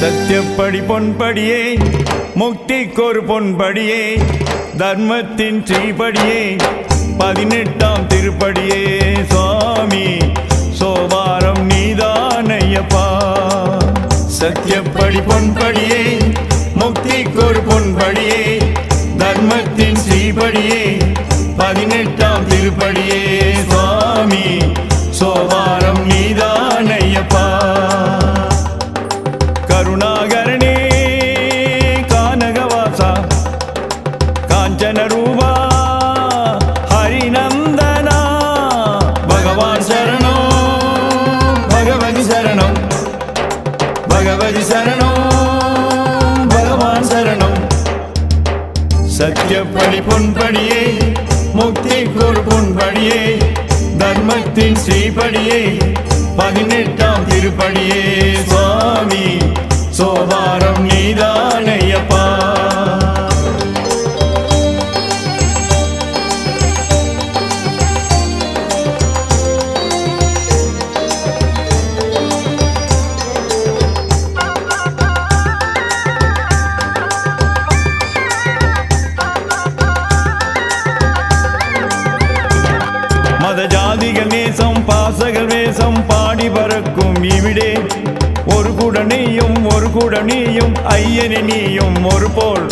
சத்தியப்படி பொன்படியே முக்திக்கொரு பொன்படியே தர்மத்தின் ஸ்ரீபடியே 18ஆம் திருப்படியே சுவாமி சோபாரம் நீதானையப்பா. சத்தியப்படி பொன்படியே முக்திக்கொரு பொன்படியே தர்மத்தின் ஸ்ரீபடியே 18ஆம் திருப்படியே சுவாமி சோபாரம் நீதானையப்பா. கருணாகரணே கானகவாசா காஞ்சன ரூபா ஹரிநந்தனா பகவான் சரணோ பகவதி சரணம் பகவதி சரணோ பகவான் சரணம். சத்தியப்படி பொன்படியே முக்திக்கொரு பொன்படியே தர்மத்தின் ஸ்ரீபடியே 18ஆம் திருப்படியே சுவாமி சோபாரம் நீதானையப்பா. மத ஜாதிகள் நேசம் பாசகள் வேசம் பாடி பறக்கும் இவிடே ஒரு குடனையும் ஒரு குடனையும் ஐயனே நீயும் ஒரு போல்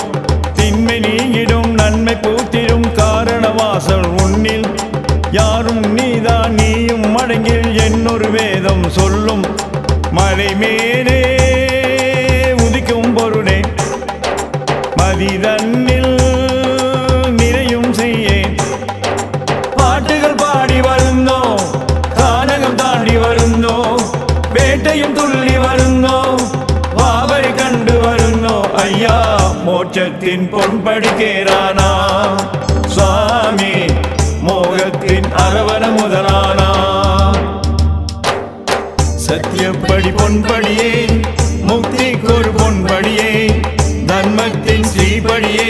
திண்மை நீங்கிடும் நன்மை பூத்திடும் காரணவாசல் உன்னில் யாரும் நீதான் நீயும் மடங்கில் என்னொரு வேதம் சொல்லும் மலை மேலே உதிக்கும் பொருளே மதிதன்னில் நிறையும் செய்யேன். பாட்டுகள் பாடி வருந்தோ கானகம் தாண்டி வருந்தோ வேட்டையும் துள்ளி வருந்தோ பாவை கண்டு வருந்தோ ஐயா மோட்சத்தின் பொன்படிக்கேரானா சுவாமி மோகத்தின் அரவண முதலானா. சத்தியப்படி பொன்படியே முக்திக்கொரு பொன்படியே தர்மத்தின் ஸ்ரீபடியே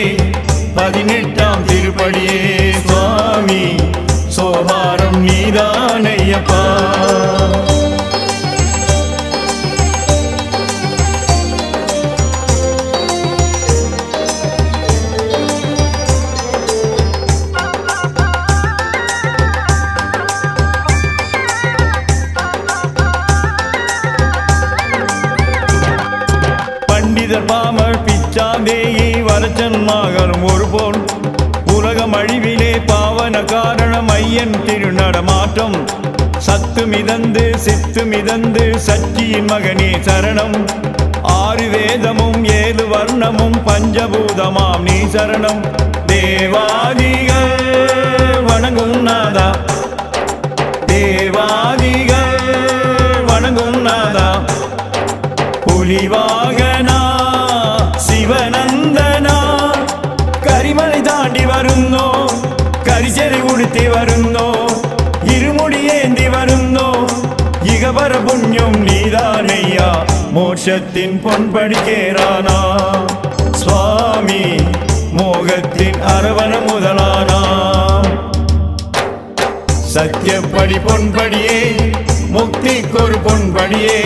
18ஆம் திருப்படியே சுவாமி சோபாரம் நீதானையப்பா. பண்டிதர் பாமர் பிச்சாந்தேயி வரச்சன்மாகரும் ஒரு போல் உலகம் அழிவிலே பாவன காரணம் ஐயன் திருநடமாற்றம் சத்து மிதந்து சித்து மிதந்து சச்சியின் மகனே சரணம் 6 வேதமும் 7 வர்ணமும் பஞ்சபூதமாம் நீ சரணம். தேவாதிகள் வணங்கும் நாதா தேவாதிகள் வணங்கும் நாதா புலிவாகனா சிவநந்தனா கரிமலை தாண்டி வருந்தோ கரிசரை உடுத்தி வருந்தோ இருமுடி ஏந்தி வருந்தோ இகபர புண்ணியம் நீதானையா மோட்சத்தின் பொன்படிக்கேரானா சுவாமி மோகத்தின் அரவண முதலானா. சத்தியப்படி பொன்படியே முக்திக்கொரு பொன்படியே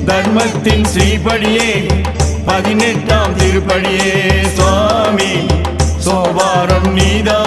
தர்மத்தின் ஸ்ரீபடியே 18ஆம் திருப்படியே சுவாமி சோபாரம் நீதா